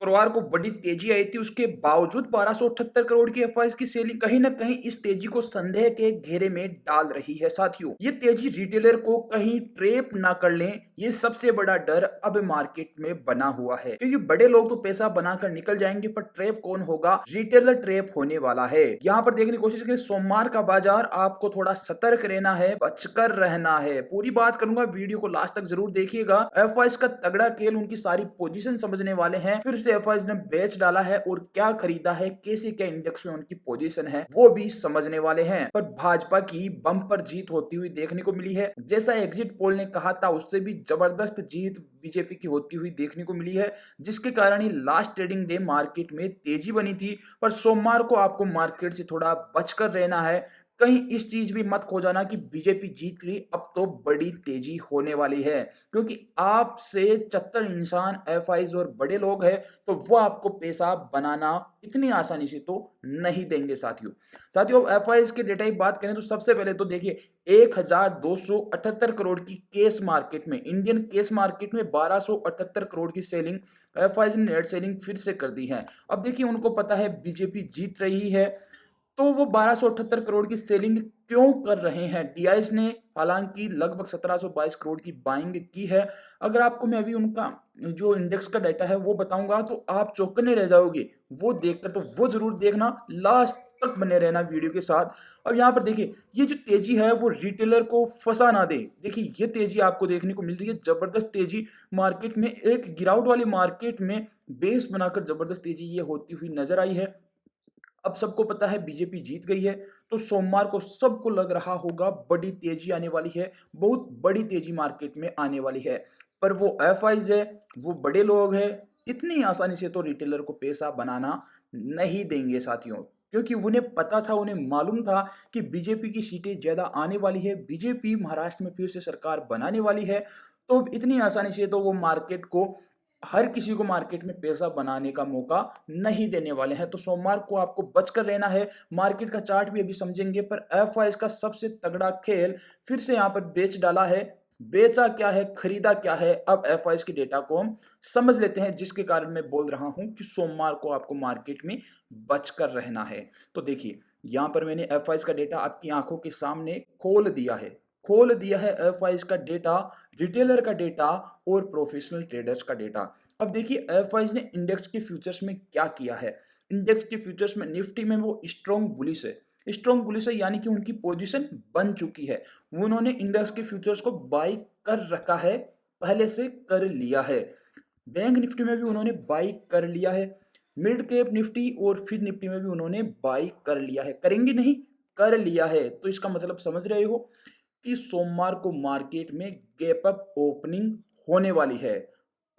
शुक्रवार को बड़ी तेजी आई थी, उसके बावजूद 1278 करोड़ की एफआईआई की सेलिंग कहीं न कहीं इस तेजी को संदेह के घेरे में डाल रही है साथियों। ये तेजी रिटेलर को कहीं ट्रैप ना कर लें, ये सबसे बड़ा डर अब मार्केट में बना हुआ है। क्योंकि बड़े लोग तो पैसा बनाकर निकल जाएंगे, पर ट्रैप कौन होगा? रिटेलर ट्रैप होने वाला है। यहाँ पर देखने की कोशिश करें, सोमवार का बाजार आपको थोड़ा सतर्क रहना है, बचकर रहना है। पूरी बात करूंगा, वीडियो को लास्ट तक जरूर देखिएगा। एफआईआई का तगड़ा खेल, उनकी सारी पोजीशन समझने वाले हैं। फिर से एफआईआई ने बेच डाला है और क्या खरीदा है, कैसे क्या इंडेक्स में उनकी पोजीशन है, वो भी समझने वाले हैं। पर भाजपा की बम्पर जीत होती हुई देखने को मिली है। जैसा एग्जिट पोल ने कहा था, उससे भी जबरदस्त जीत बीजेपी की होती हुई देखने को मिली है, जिसके कारण ही लास्ट ट्रेडिंग डे मार्केट में तेजी बनी थी। पर सोमवार को आपको मार्केट से थोड़ा बचकर रहना है। कहीं इस चीज भी मत खो जाना कि बीजेपी जीत गई, अब तो बड़ी तेजी होने वाली है। क्योंकि आपसे 74 इंसान एफआईज और बड़े लोग हैं, तो वो आपको पैसा बनाना इतनी आसानी से तो नहीं देंगे साथियों। साथियों, एफआईज के डेटा की बात करें तो सबसे पहले तो देखिए, 1278 करोड़ की केस मार्केट में, इंडियन केस मार्केट में 1278 करोड़ की सेलिंग एफआईज ने नेट सेलिंग फिर से कर दी है। अब देखिए, उनको पता है बीजेपी जीत रही है, तो वो 1278 करोड़ की सेलिंग क्यों कर रहे हैं? डीआईएस ने हालांकि लगभग 1722 करोड़ की बाइंग की है। अगर आपको मैं अभी उनका जो इंडेक्स का डाटा है वो बताऊंगा तो आप चौंकने रह जाओगे। वो देखकर तो वो जरूर देखना, लास्ट तक बने रहना वीडियो के साथ। अब यहाँ पर देखिए, ये जो तेजी है वो रिटेलर को फंसा ना दे। देखिए, ये तेजी आपको देखने को मिल रही है, जबरदस्त तेजी मार्केट में, एक गिरावट वाली मार्केट में बेस बनाकर जबरदस्त तेजी ये होती हुई नजर आई है। अब सबको पता है बीजेपी जीत गई है, तो सोमवार को सबको लग रहा होगा बड़ी तेजी आने वाली है, बहुत बड़ी तेजी मार्केट में आने वाली है। पर वो एफआईज है, वो बड़े लोग हैं, इतनी आसानी से तो रिटेलर को पैसा बनाना नहीं देंगे साथियों। क्योंकि उन्हें पता था, उन्हें मालूम था कि बीजेपी की सीटें ज्यादा आने वाली है, बीजेपी महाराष्ट्र में फिर से सरकार बनाने वाली है। तो इतनी आसानी से तो वो मार्केट को, हर किसी को मार्केट में पैसा बनाने का मौका नहीं देने वाले हैं। तो सोमवार को आपको बचकर रहना है। मार्केट का चार्ट भी अभी समझेंगे, पर एफआईआई का सबसे तगड़ा खेल फिर से यहाँ पर बेच डाला है। बेचा क्या है, खरीदा क्या है, अब एफआईआई के डेटा को हम समझ लेते हैं, जिसके कारण मैं बोल रहा हूं कि सोमवार को आपको मार्केट में बचकर रहना है। तो देखिए, यहां पर मैंने एफआईआई का डेटा आपकी आंखों के सामने खोल दिया है एफआईआई का डेटा, रिटेलर का डेटा और प्रोफेशनल ट्रेडर्स का डेटा। अब देखिए, एफआईआई ने इंडेक्स के फ्यूचर्स में क्या किया है। इंडेक्स के फ्यूचर्स में निफ्टी में वो स्ट्रॉन्ग बुलिश है, स्ट्रॉन्ग बुलिश है, यानी कि उनकी पोजीशन बन चुकी है। उन्होंने इंडेक्स के फ्यूचर्स को बाई कर रखा है, पहले से कर लिया है। बैंक निफ्टी में भी उन्होंने बाई कर लिया है, मिड कैप निफ्टी और फिर निफ्टी में भी उन्होंने बाई कर लिया है। करेंगे नहीं, कर लिया है। तो इसका मतलब समझ रहे हो कि सोमवार को मार्केट में गैप अप ओपनिंग होने वाली है।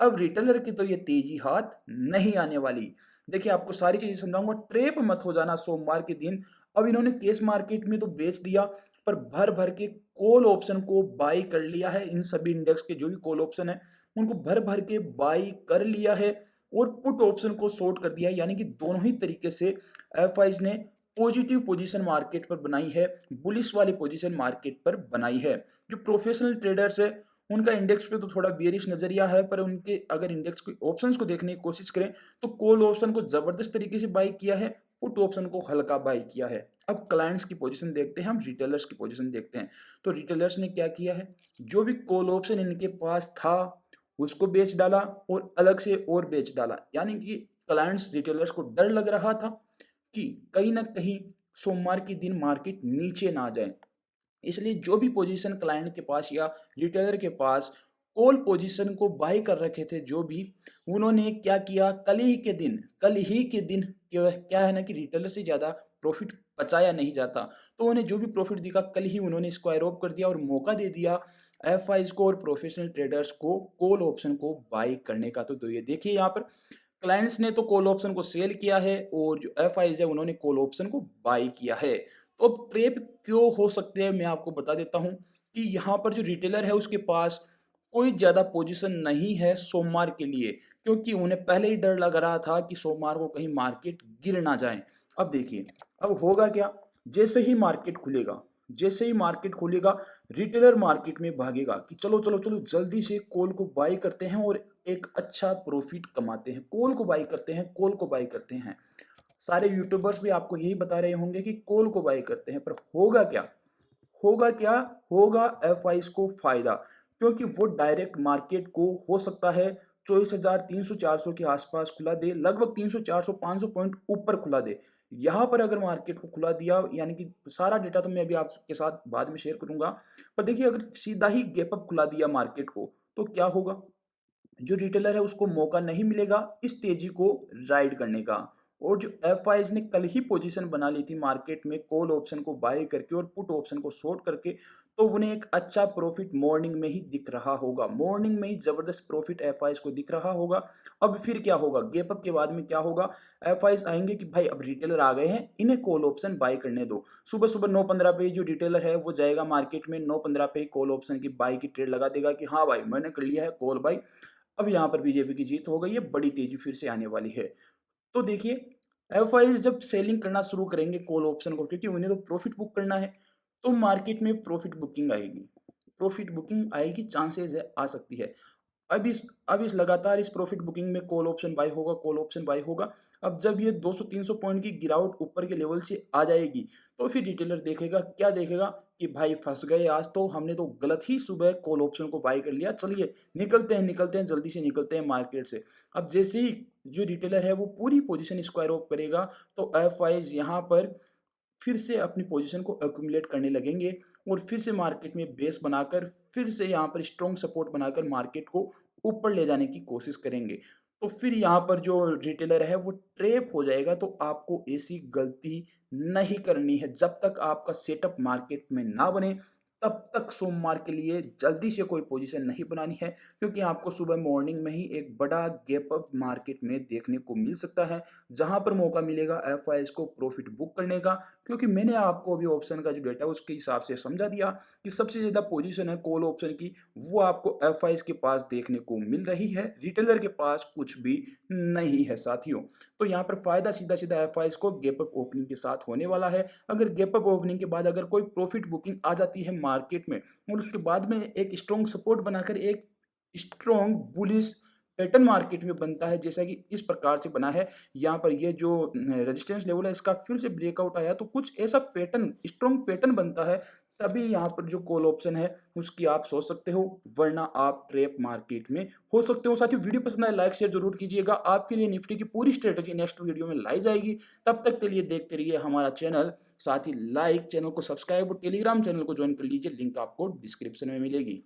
अब रिटेलर की तो ये तेजी हाथ नहीं आने वाली। देखिए, आपको सारी चीजें समझाऊंगा, ट्रेप मत हो जाना सोमवार के दिन। अब इन्होंने केस मार्केट में तो बेच दिया, पर भर भर के कॉल ऑप्शन को बाई कर लिया है। इन सभी इंडेक्स के जो भी कॉल ऑप्शन है, उनको भर भर के बाई कर लिया है और पुट ऑप्शन को शॉर्ट कर दिया है। यानी कि दोनों ही तरीके से एफआईज ने पॉजिटिव पोजीशन मार्केट पर बनाई है, बुलिश वाली पोजीशन मार्केट पर बनाई है। जो प्रोफेशनल ट्रेडर्स है, उनका इंडेक्स पे तो थोड़ा बेरिश नजरिया है, पर उनके अगर इंडेक्स के ऑप्शंस को देखने की कोशिश करें तो कॉल ऑप्शन को जबरदस्त तरीके से बाई किया है, पुट ऑप्शन को हल्का बाई किया है। अब क्लाइंट्स की पोजीशन देखते हैं, हम रिटेलर्स की पोजीशन देखते हैं। तो रिटेलर्स ने क्या किया है, जो भी कॉल ऑप्शन इनके पास था उसको बेच डाला और अलग से और बेच डाला। यानी कि क्लाइंट्स, रिटेलर्स को डर लग रहा था कि कहीं ना कहीं सोमवार के दिन मार्केट नीचे ना जाए, इसलिए जो भी पोजीशन क्लाइंट के पास या रिटेलर के पास कॉल पोजीशन को बाई कर रखे थे, जो भी, उन्होंने क्या किया, कल ही के दिन क्या है ना कि रिटेलर से ज्यादा प्रॉफिट बचाया नहीं जाता। तो उन्हें जो भी प्रॉफिट दिखा, कल ही उन्होंने इसको एरोप कर दिया और मौका दे दिया एफआईज को और प्रोफेशनल ट्रेडर्स को कॉल ऑप्शन को बाई करने का। तो ये देखिए, यहाँ पर क्लाइंट्स ने तो कॉल ऑप्शन को सेल किया है और जो एफआईज है उन्होंने कॉल ऑप्शन को बाई किया है। तो अब ट्रेप क्यों हो सकते हैं, मैं आपको बता देता हूं कि यहाँ पर जो रिटेलर है उसके पास कोई ज्यादा पोजीशन नहीं है सोमवार के लिए, क्योंकि उन्हें पहले ही डर लग रहा था कि सोमवार को कहीं मार्केट गिर ना जाए। अब देखिए, अब होगा क्या, जैसे ही मार्केट खुलेगा, जैसे ही मार्केट खुलेगा, रिटेलर मार्केट में भागेगा कि चलो चलो चलो जल्दी से कॉल को बाई करते हैं और एक अच्छा प्रॉफिट कमाते हैं। कॉल को बाय करते हैं, कॉल को बाय करते हैं। सारे यूट्यूबर्स भी आपको यही बता रहे होंगे कि कॉल को बाय करते हैं, पर होगा क्या? होगा क्या? होगा एफआईज को फायदा, क्योंकि वो डायरेक्ट मार्केट को हो सकता है 24,300-400 के आसपास खुला दे, लगभग 300, 400, 500 पॉइंट ऊपर खुला दे। यहाँ पर अगर मार्केट को खुला दिया, यानी कि सारा डेटा तो मैं अभी आपके साथ बाद में शेयर करूंगा, पर देखिए अगर सीधा ही गैप अप खुला दिया मार्केट को, तो क्या होगा? जो रिटेलर है उसको मौका नहीं मिलेगा इस तेजी को राइड करने का। और जो एफआईज ने कल ही पोजीशन बना ली थी मार्केट में कॉल ऑप्शन को बाय करके और पुट ऑप्शन को शॉर्ट करके, तो उन्हें एक अच्छा प्रॉफिट मॉर्निंग में ही दिख रहा होगा, मॉर्निंग में ही जबरदस्त प्रॉफिट एफआईज को दिख रहा होगा। अब फिर क्या होगा? गैप अप के बाद में क्या होगा? एफआईज आएंगे कि भाई अब रिटेलर आ गए हैं, इन्हें कॉल ऑप्शन बाय करने दो। सुबह सुबह 9:15 पे जो रिटेलर है वो जाएगा मार्केट में, 9:15 पे कॉल ऑप्शन की बाय की ट्रेड लगा देगा कि हाँ भाई मैंने कर लिया है कॉल बाय। अब यहाँ पर बीजेपी की जीत हो गई है, बड़ी तेजी फिर से आने वाली है। तो देखिए, एफआईज जब सेलिंग करना शुरू करेंगे कॉल ऑप्शन को, क्योंकि उन्हें तो प्रॉफिट बुक करना है, तो मार्केट में प्रॉफिट बुकिंग आएगी। प्रॉफिट बुकिंग आएगी, चांसेस है आ सकती है। अब इस लगातार इस प्रॉफिट बुकिंग में कॉल ऑप्शन बाय होगा, कॉल ऑप्शन बाय होगा। अब जब ये 200-300 पॉइंट की गिरावट ऊपर के लेवल से आ जाएगी, तो फिर रिटेलर देखेगा, क्या देखेगा कि भाई फंस गए, आज तो हमने तो गलत ही सुबह कॉल ऑप्शन को बाय कर लिया, चलिए निकलते हैं, जल्दी से निकलते हैं मार्केट से। अब जैसे ही जो रिटेलर है वो पूरी पोजीशन स्क्वायर ऑफ करेगा, तो एफआईज यहाँ पर फिर से अपनी पोजीशन को एक्यूमुलेट करने लगेंगे और फिर से मार्केट में बेस बनाकर फिर से यहाँ पर स्ट्रॉन्ग सपोर्ट बनाकर मार्केट को ऊपर ले जाने की कोशिश करेंगे। तो फिर यहाँ पर जो रिटेलर है वो ट्रैप हो जाएगा, तो आपको ऐसी गलती नहीं करनी है। जब तक आपका सेटअप मार्केट में ना बने, तब तक सोमवार के लिए जल्दी से कोई पोजीशन नहीं बनानी है, क्योंकि आपको सुबह मॉर्निंग में ही एक बड़ा गैप अप मार्केट में देखने को मिल सकता है, जहां पर मौका मिलेगा एफआईएस को प्रॉफिट बुक करने का। क्योंकि मैंने आपको अभी ऑप्शन का जो डेटा है उसके हिसाब से समझा दिया कि सबसे ज़्यादा पोजीशन है कॉल ऑप्शन की, वो आपको एफआईएस के पास देखने को मिल रही है, रिटेलर के पास कुछ भी नहीं है साथियों। तो यहाँ पर फायदा सीधा सीधा एफआईएस को गैप अप ओपनिंग के साथ होने वाला है। अगर गैप अप ओपनिंग के बाद अगर कोई प्रॉफिट बुकिंग आ जाती है मार्केट में और उसके बाद में एक स्ट्रॉन्ग सपोर्ट बनाकर एक स्ट्रॉन्ग बुलिश पैटर्न मार्केट में बनता है, जैसा कि इस प्रकार से बना है। यहाँ पर ये जो रेजिस्टेंस लेवल है इसका फिर से ब्रेकआउट आया, तो कुछ ऐसा पैटर्न स्ट्रॉन्ग पैटर्न बनता है, तभी यहाँ पर जो कॉल ऑप्शन है उसकी आप सोच सकते हो, वरना आप ट्रैप मार्केट में हो सकते हो। साथियों वीडियो पसंद आए लाइक शेयर जरूर कीजिएगा। आपके लिए निफ्टी की पूरी स्ट्रेटजी नेक्स्ट वीडियो में लाई जाएगी। तब तक के लिए देखते रहिए हमारा चैनल, साथ ही लाइक चैनल को सब्सक्राइब और टेलीग्राम चैनल को ज्वाइन कर लीजिए, लिंक आपको डिस्क्रिप्शन में मिलेगी।